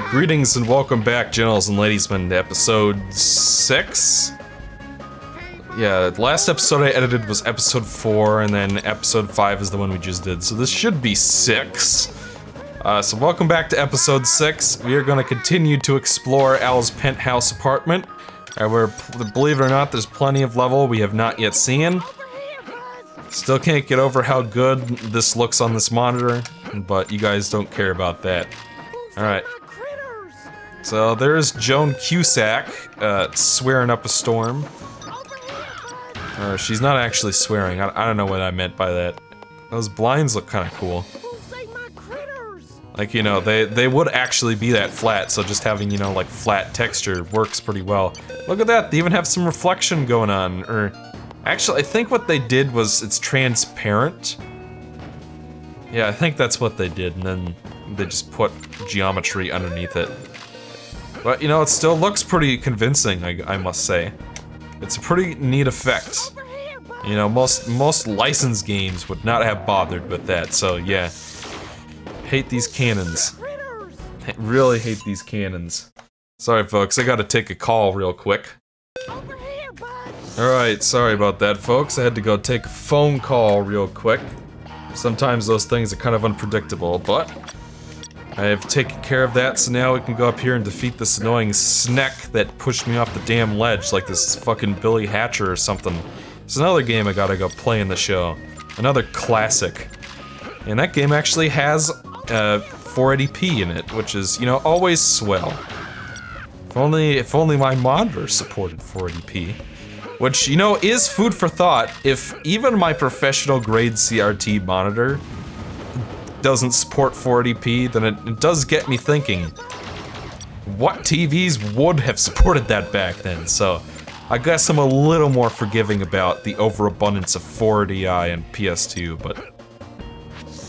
Greetings and welcome back, gentles and ladiesmen, to episode 6? Yeah, the last episode I edited was episode 4, and then episode 5 is the one we just did, so this should be 6. So welcome back to episode 6. We are going to continue to explore Al's penthouse apartment. Where, believe it or not, there's plenty of level we have not yet seen. Still can't get over how good this looks on this monitor, but you guys don't care about that. Alright. So there's Joan Cusack, swearing up a storm. She's not actually swearing. I don't know what I meant by that. Those blinds look kind of cool. Like, you know, they would actually be that flat, so just having, you know, like, flat texture works pretty well. Look at that, they even have some reflection going on, or... Actually, I think what they did was, it's transparent. Yeah, I think that's what they did, and then they just put geometry underneath it. But, you know, it still looks pretty convincing, I must say. It's a pretty neat effect. You know, most licensed games would not have bothered with that, so yeah. Hate these cannons. Really hate these cannons. Sorry folks, I gotta take a call real quick. Alright, sorry about that folks, I had to go take a phone call real quick. Sometimes those things are kind of unpredictable, but I have taken care of that, so now we can go up here and defeat this annoying snack that pushed me off the damn ledge like this fucking Billy Hatcher or something. It's another game I gotta go play in the show. Another classic. And that game actually has 480p in it, which is, you know, always swell. If only my monitor supported 480p. Which, you know, is food for thought. If even my professional grade CRT monitor doesn't support 480p, then it does get me thinking, what TVs would have supported that back then? So, I guess I'm a little more forgiving about the overabundance of 480i and PS2, but...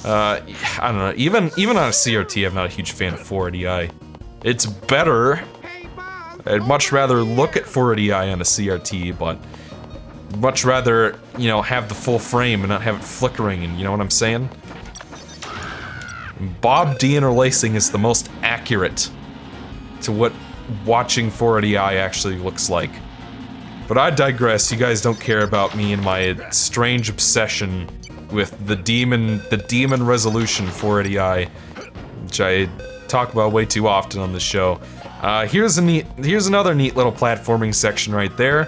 I don't know, even on a CRT, I'm not a huge fan of 480i. It's better. I'd much rather look at 480i on a CRT, but much rather, you know, have the full frame and not have it flickering, and you know what I'm saying? Bob deinterlacing is the most accurate to what watching 480i actually looks like. But I digress, you guys don't care about me and my strange obsession with the demon resolution 480i, which I talk about way too often on this show. Here's another neat little platforming section right there.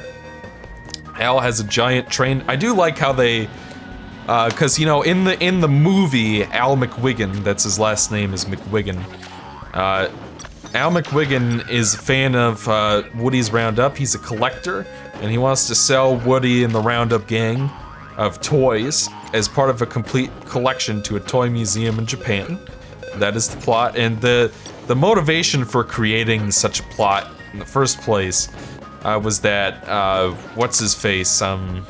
Al has a giant train. I do like how they, cause you know, in the movie, Al McWiggin, that's his last name is McWiggin. Al McWiggin is a fan of Woody's Roundup. He's a collector, and he wants to sell Woody and the Roundup gang of toys as part of a complete collection to a toy museum in Japan. That is the plot, and the motivation for creating such a plot in the first place was that, what's his face, God,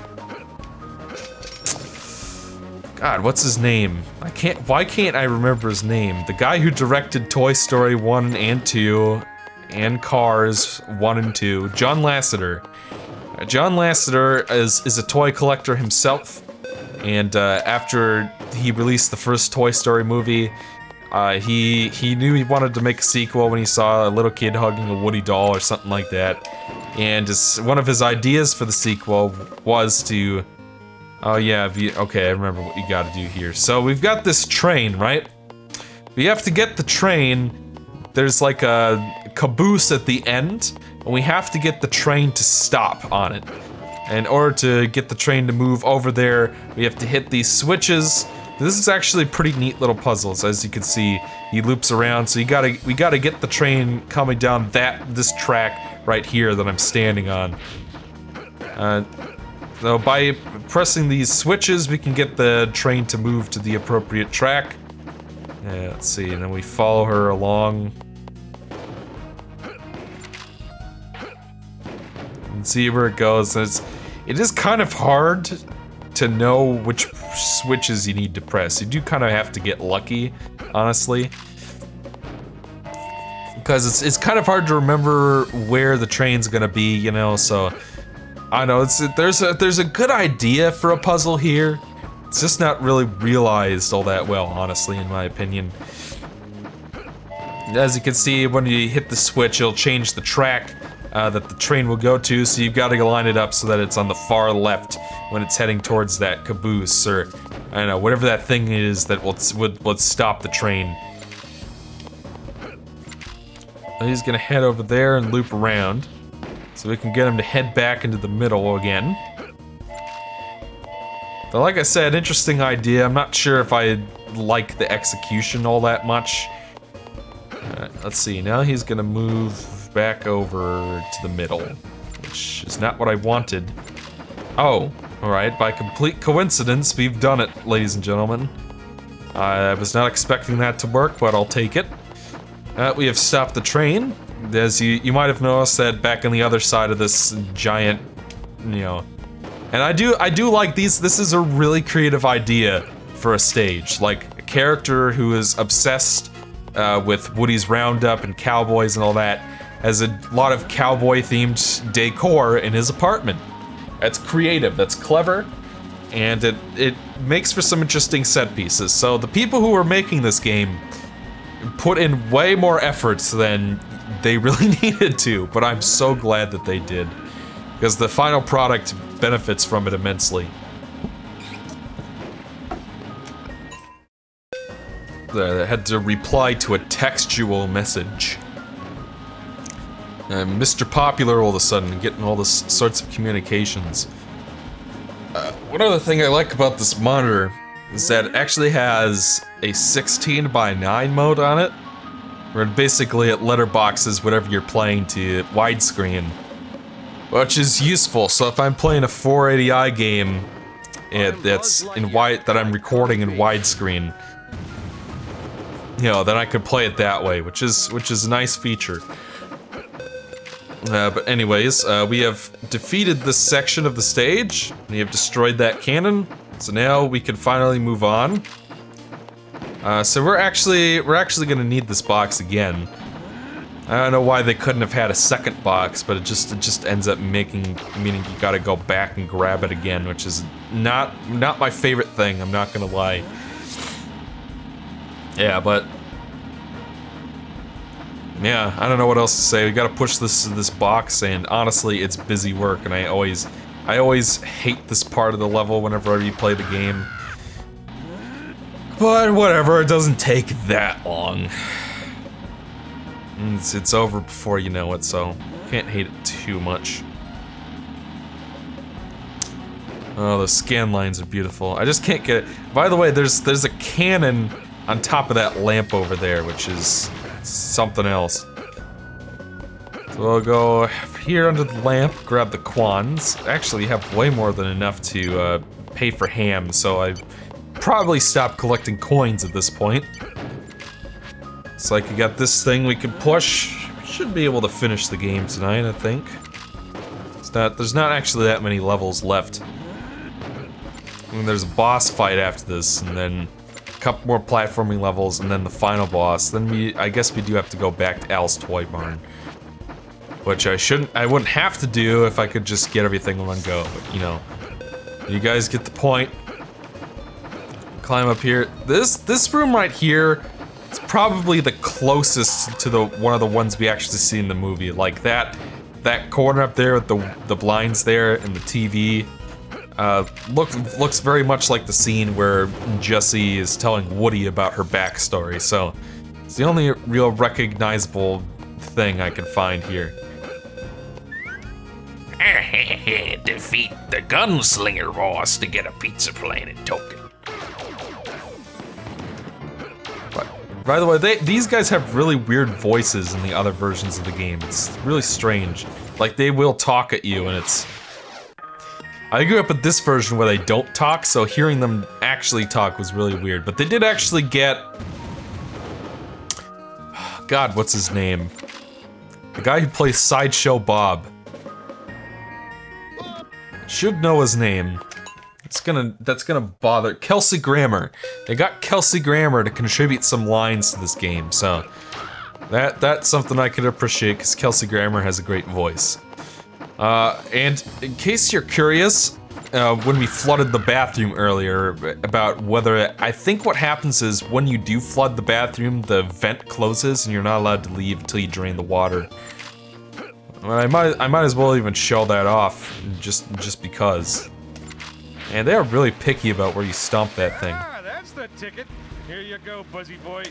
what's his name? Why can't I remember his name? The guy who directed Toy Story 1 and 2, and Cars 1 and 2, John Lasseter. John Lasseter is a toy collector himself, and after he released the first Toy Story movie, he knew he wanted to make a sequel when he saw a little kid hugging a Woody doll or something like that. And one of his ideas for the sequel was to... Oh yeah, okay, I remember what you gotta do here. So we've got this train, right? We have to get the train. There's like a caboose at the end, and we have to get the train to stop on it. In order to get the train to move over there, we have to hit these switches. This is actually pretty neat little puzzles, as you can see. He loops around, so we gotta get the train coming down this track right here that I'm standing on. So by pressing these switches, we can get the train to move to the appropriate track. Yeah, let's see, and then we follow her along. And see where it goes. It is kind of hard to know which switches you need to press. You do kind of have to get lucky, honestly. Because it's kind of hard to remember where the train's gonna be, you know, so... I know, there's a good idea for a puzzle here. It's just not really realized all that well, honestly, in my opinion. As you can see, when you hit the switch, it'll change the track that the train will go to, so you've got to line it up so that it's on the far left when it's heading towards that caboose, or I don't know, whatever that thing is that would stop the train. He's gonna head over there and loop around, so we can get him to head back into the middle again. But like I said, interesting idea. I'm not sure if I like the execution all that much. Let's see, now he's gonna move back over to the middle, which is not what I wanted. Oh, alright, by complete coincidence, we've done it, ladies and gentlemen. I was not expecting that to work, but I'll take it. We have stopped the train. As you might have noticed that back on the other side of this giant, you know, and I do like these. This is a really creative idea for a stage, like a character who is obsessed with Woody's Roundup and cowboys and all that, has a lot of cowboy-themed decor in his apartment. That's creative, that's clever, and it makes for some interesting set pieces. So the people who are making this game put in way more efforts than they really needed to, but I'm so glad that they did, because the final product benefits from it immensely. I had to reply to a textual message. I'm Mr. Popular all of a sudden, getting all this sorts of communications. One other thing I like about this monitor is that it actually has a 16:9 mode on it, where basically it letterboxes whatever you're playing to widescreen, which is useful. So if I'm playing a 480i game that's that I'm recording in widescreen, you know, then I could play it that way, which is a nice feature. But anyways, we have defeated this section of the stage. We have destroyed that cannon, so now we can finally move on. So we're actually gonna need this box again. I don't know why they couldn't have had a second box, but it just ends up meaning you gotta go back and grab it again, which is not my favorite thing. I'm not gonna lie. Yeah, but yeah, I don't know what else to say. We gotta push this box, and honestly, it's busy work, and I always hate this part of the level whenever I replay the game. But whatever, it doesn't take that long. It's over before you know it, so can't hate it too much. Oh, the scan lines are beautiful. I just can't get it. By the way, there's a cannon on top of that lamp over there, which is something else. So we'll go here under the lamp, grab the quans. Actually, have way more than enough to pay for ham, so I probably stop collecting coins at this point. So like, you got this thing we can push. Should be able to finish the game tonight, I think. There's not actually that many levels left. And there's a boss fight after this, and then a couple more platforming levels, and then the final boss. Then I guess we do have to go back to Al's Toy Barn, which I wouldn't have to do if I could just get everything in one go. But you know, you guys get the point. Climb up here. This room right here is probably the closest to one of the ones we actually see in the movie. Like that corner up there with the blinds there and the TV. Looks very much like the scene where Jessie is telling Woody about her backstory, so it's the only real recognizable thing I can find here. Defeat the gunslinger boss to get a Pizza Planet token. By the way, these guys have really weird voices in the other versions of the game. It's really strange. Like, they will talk at you, and it's... I grew up with this version where they don't talk, so hearing them actually talk was really weird. But they did actually get... God, what's his name? The guy who plays Sideshow Bob. Should know his name. That's gonna bother Kelsey Grammer. They got Kelsey Grammer to contribute some lines to this game, so that's something I could appreciate, because Kelsey Grammer has a great voice. And in case you're curious, when we flooded the bathroom earlier about whether I think what happens is when you do flood the bathroom, the vent closes and you're not allowed to leave until you drain the water. Well, I might as well even show that off just because. And they are really picky about where you stomp that thing. Ah, that's the ticket. Here you go, Buzzy boy.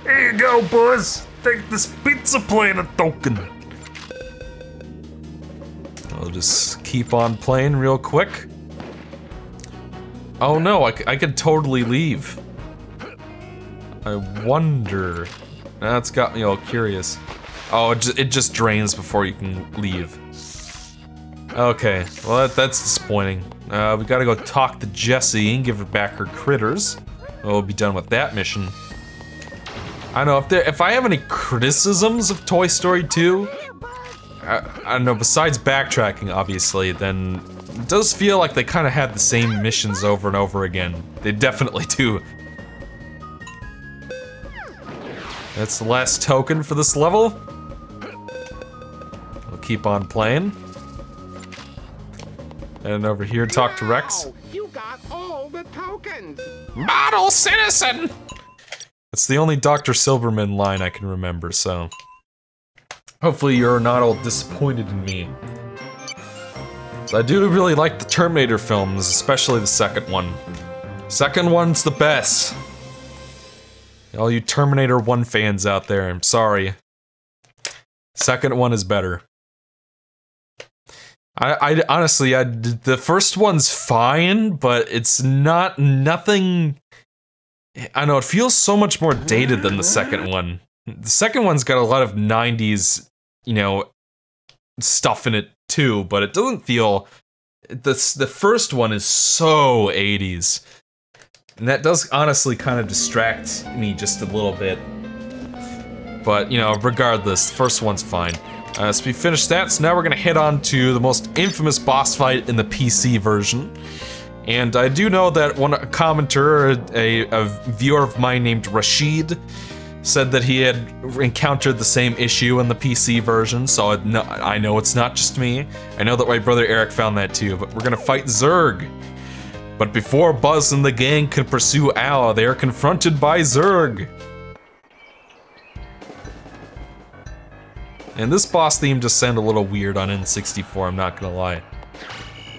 Here you go, Buzz. Take this pizza planet token. I'll just keep on playing real quick. Oh no, I could totally leave. I wonder. That's got me all curious. Oh, it just drains before you can leave. Okay, well that's disappointing. We gotta go talk to Jessie and give her back her critters. We'll be done with that mission. I don't know, if I have any criticisms of Toy Story 2, I don't know, besides backtracking, obviously, then it does feel like they kind of had the same missions over and over again. They definitely do. That's the last token for this level. We'll keep on playing. And over here, talk to Rex. Wow, you got all the tokens. Model citizen! It's the only Dr. Silverman line I can remember, so... Hopefully you're not all disappointed in me. So I do really like the Terminator films, especially the second one. Second one's the best. All you Terminator 1 fans out there, I'm sorry. Second one is better. I honestly, the first one's fine, but it's nothing... I know, it feels so much more dated than the second one. The second one's got a lot of 90s, you know, stuff in it too, but it doesn't feel... The first one is so 80s. And that does honestly kind of distract me just a little bit. But, you know, regardless, the first one's fine. So we finished that, so now we're gonna head on to the most infamous boss fight in the PC version. And I do know that one commenter, a viewer of mine named Rashid, said that he had encountered the same issue in the PC version, so I know it's not just me. I know that my brother Eric found that too, but we're gonna fight Zurg. But before Buzz and the gang can pursue Al, they are confronted by Zurg. And this boss theme just sounded a little weird on N64, I'm not gonna lie.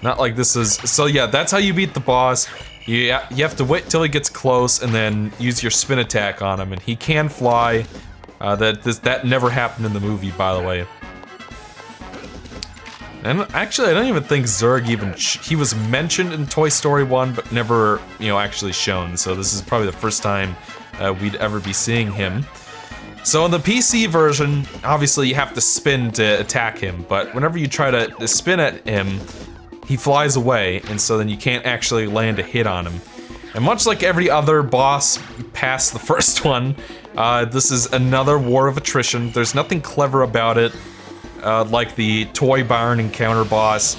Not like this is... So yeah, that's how you beat the boss. You have to wait till he gets close and then use your spin attack on him, and he can fly. That never happened in the movie, by the way. And actually, I don't even think Zurg even... he was mentioned in Toy Story 1, but never, you know, actually shown. So this is probably the first time we'd ever be seeing him. So in the PC version, obviously you have to spin to attack him, but whenever you try to spin at him, he flies away, and so then you can't actually land a hit on him. And much like every other boss past the first one, this is another war of attrition. There's nothing clever about it, like the Toy Barn Encounter boss,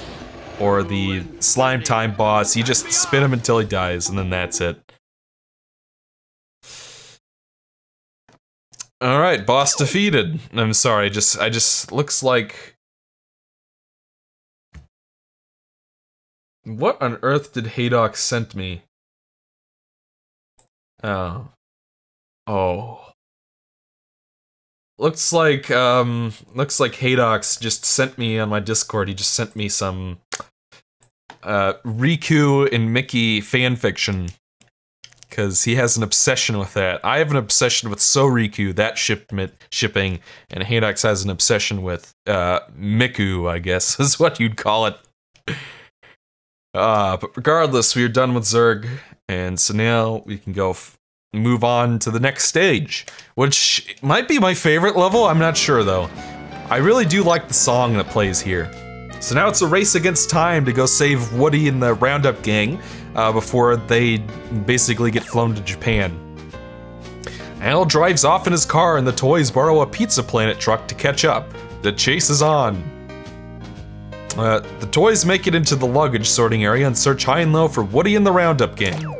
or the Slime Time boss. You just spin him until he dies, and then that's it. Alright, boss defeated. I'm sorry, I just looks like... What on earth did Haydock send me? Oh. Oh. Looks like Haydock's just sent me on my Discord, he just sent me some Riku and Mickey fanfiction. Because he has an obsession with that. I have an obsession with So Riku, that shipping, and Haydox has an obsession with Miku, I guess, is what you'd call it. But regardless, we are done with Zurg, and so now we can go move on to the next stage, which might be my favorite level, I'm not sure though. I really do like the song that plays here. So now it's a race against time to go save Woody and the Roundup gang before they basically get flown to Japan. Al drives off in his car and the toys borrow a Pizza Planet truck to catch up. The chase is on. The toys make it into the luggage sorting area and search high and low for Woody and the Roundup gang.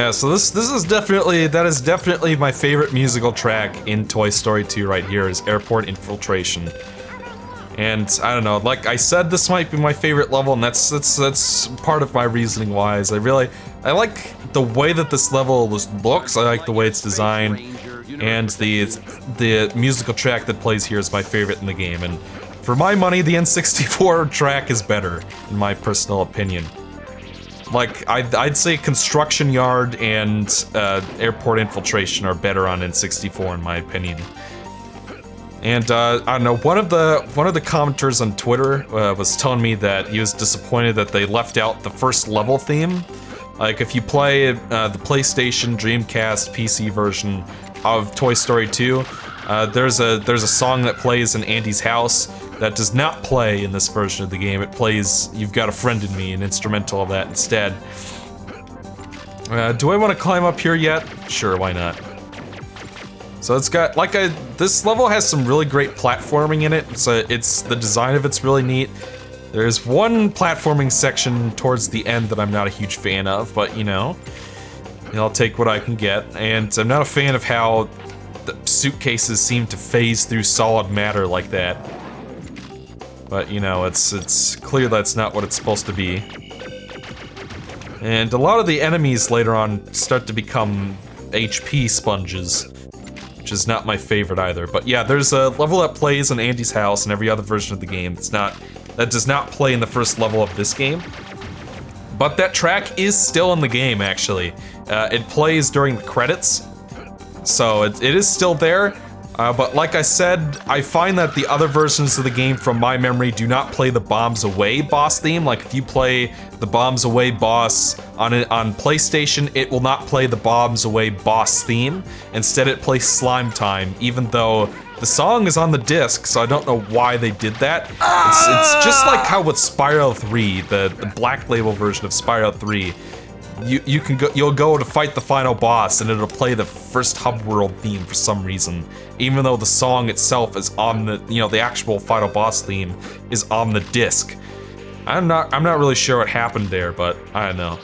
Yeah, so this is definitely my favorite musical track in Toy Story 2 right here is Airport Infiltration. And I don't know, like I said, this might be my favorite level, and that's part of my reasoning wise. I like the way that this level looks. I like the way it's designed, and the musical track that plays here is my favorite in the game. And for my money, the N64 track is better, in my personal opinion. Like, I'd say Construction Yard and Airport Infiltration are better on N64 in my opinion. And I don't know, one of the commenters on Twitter was telling me that he was disappointed that they left out the first level theme. Like, if you play the PlayStation, Dreamcast, PC version of Toy Story 2, there's a song that plays in Andy's house that does not play in this version of the game. It plays You've Got a Friend in Me, an instrumental of that instead. Do I want to climb up here yet? Sure, why not? So it's got, this level has some really great platforming in it. So the design of it's really neat. There's one platforming section towards the end that I'm not a huge fan of, but you know, I'll take what I can get. And I'm not a fan of how the suitcases seem to phase through solid matter like that. But, you know, it's clear that's not what it's supposed to be. And a lot of the enemies later on start to become HP sponges, which is not my favorite either. But yeah, there's a level that plays in Andy's house and every other version of the game that does not play in the first level of this game. But that track is still in the game, actually. It plays during the credits, so it is still there. But like I said, I find that the other versions of the game from my memory do not play the Bombs Away boss theme. Like if you play the Bombs Away boss on PlayStation, it will not play the Bombs Away boss theme. Instead it plays Slime Time, even though the song is on the disc, so I don't know why they did that. It's just like how with Spyro 3, the Black Label version of Spyro 3, you'll go to fight the final boss and it'll play the first hub world theme for some reason, even though the song itself is on the actual final boss theme is on the disc. I'm not really sure what happened there, but I don't know.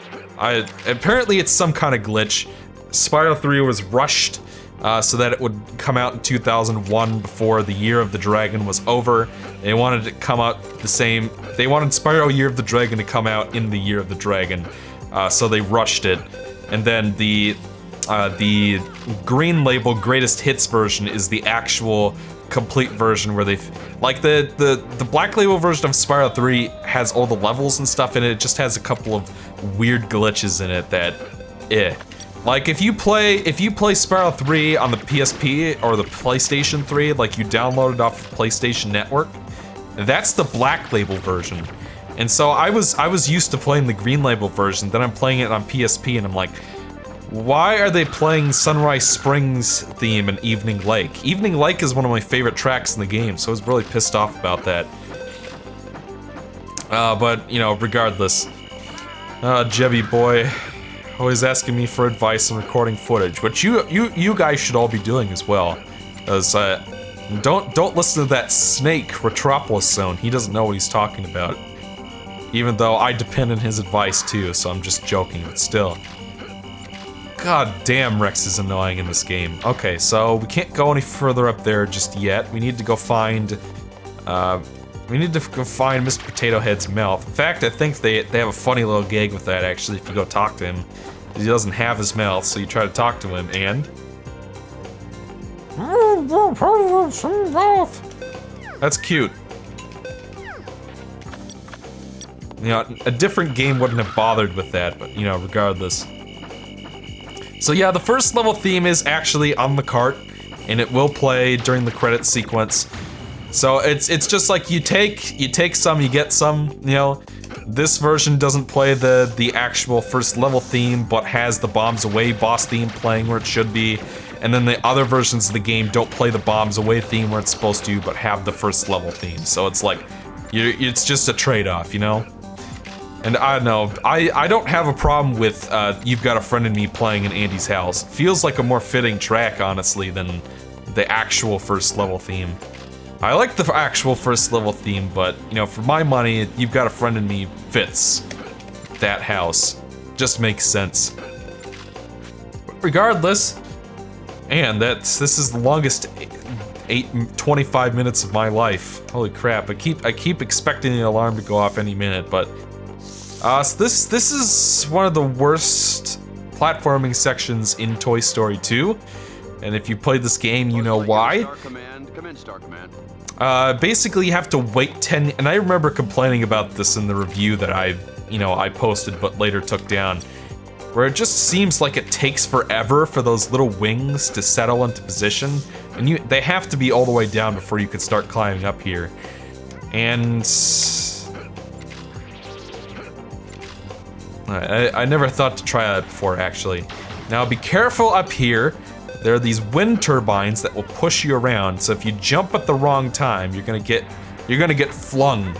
Apparently it's some kind of glitch. Spyro 3 was rushed so that it would come out in 2001 before the Year of the Dragon was over. They wanted it to come out the same. They wanted Spyro Year of the Dragon to come out in the Year of the Dragon. So they rushed it, and then the Green Label Greatest Hits version is the actual complete version where they like the Black Label version of Spyro 3 has all the levels and stuff in it. It just has a couple of weird glitches in it that, Like if you play Spyro 3 on the PSP or the PlayStation 3, like you download it off the PlayStation Network, that's the Black Label version. And so I was used to playing the Green Label version, then I'm playing it on PSP and I'm like, why are they playing Sunrise Springs theme in Evening Lake? Evening Lake is one of my favorite tracks in the game, so I was really pissed off about that. But, you know, regardless. Jebby boy, always asking me for advice on recording footage, which you guys should all be doing as well. As, don't listen to that snake, Retropolis Zone, he doesn't know what he's talking about. Even though I depend on his advice too, so I'm just joking, but still. God damn, Rex is annoying in this game. Okay, so we can't go any further up there just yet. We need to go find, Mr. Potato Head's mouth. In fact, I think they have a funny little gag with that, actually, if you go talk to him. He doesn't have his mouth, so you try to talk to him, and... That's cute. You know, a different game wouldn't have bothered with that, but, you know, regardless. So yeah, the first level theme is actually on the cart, and it will play during the credits sequence. So it's just like you take some, you get some, you know. This version doesn't play the actual first level theme, but has the Bombs Away boss theme playing where it should be. And then the other versions of the game don't play the Bombs Away theme where it's supposed to, but have the first level theme. So it's like, it's just a trade-off, you know? And I don't know, I don't have a problem with You've Got a Friend in Me playing in Andy's house. It feels like a more fitting track, honestly, than the actual first level theme. I like the actual first level theme, but, you know, for my money, You've Got a Friend in Me fits that house. Just makes sense. regardless, and this is the longest 25 minutes of my life. Holy crap! I keep expecting the alarm to go off any minute, but so this is one of the worst platforming sections in Toy Story 2, and if you played this game, you know why. Basically, you have to wait 10, and I remember complaining about this in the review that I posted but later took down, where it just seems like it takes forever for those little wings to settle into position, and they have to be all the way down before you can start climbing up here. And I never thought to try that before, actually. Now be careful up here. There are these wind turbines that will push you around, so if you jump at the wrong time, you're gonna get flung.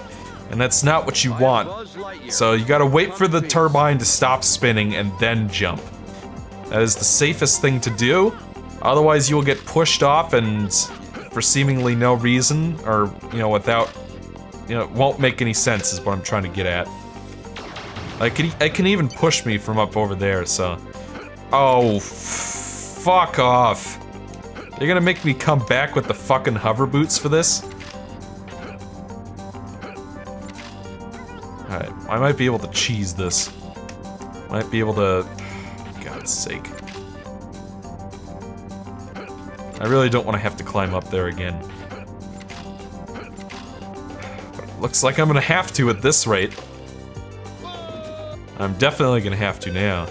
And that's not what you want. So you gotta wait for the turbine to stop spinning and then jump. That is the safest thing to do. Otherwise you will get pushed off, and for seemingly no reason, or without, it won't make any sense is what I'm trying to get at. It can even push me from up over there, so. Oh, fuck off. You're gonna make me come back with the fucking hover boots for this? Alright, I might be able to cheese this. Might be able to... For God's sake. I really don't want to have to climb up there again. But looks like I'm gonna have to at this rate. I'm definitely gonna have to now.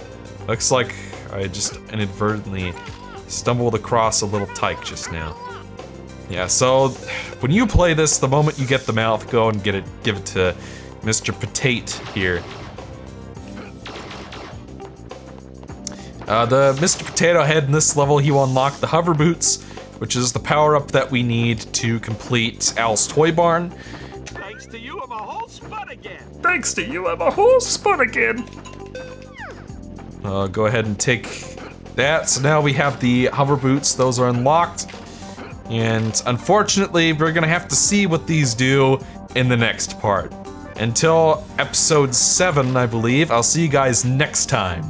Looks like I just inadvertently stumbled across a little tyke just now. Yeah, so when you play this, the moment you get the mouth, go and give it to Mr. Potate here. The Mr. Potato Head in this level, he will unlock the hover boots, which is the power-up that we need to complete Al's Toy Barn. Thanks to you, I'm a whole spud again. Thanks to you, I'm a whole spud again. Go ahead and take that. So now we have the hover boots. Those are unlocked. And unfortunately, we're gonna have to see what these do in the next part. Until episode 7, I believe, I'll see you guys next time.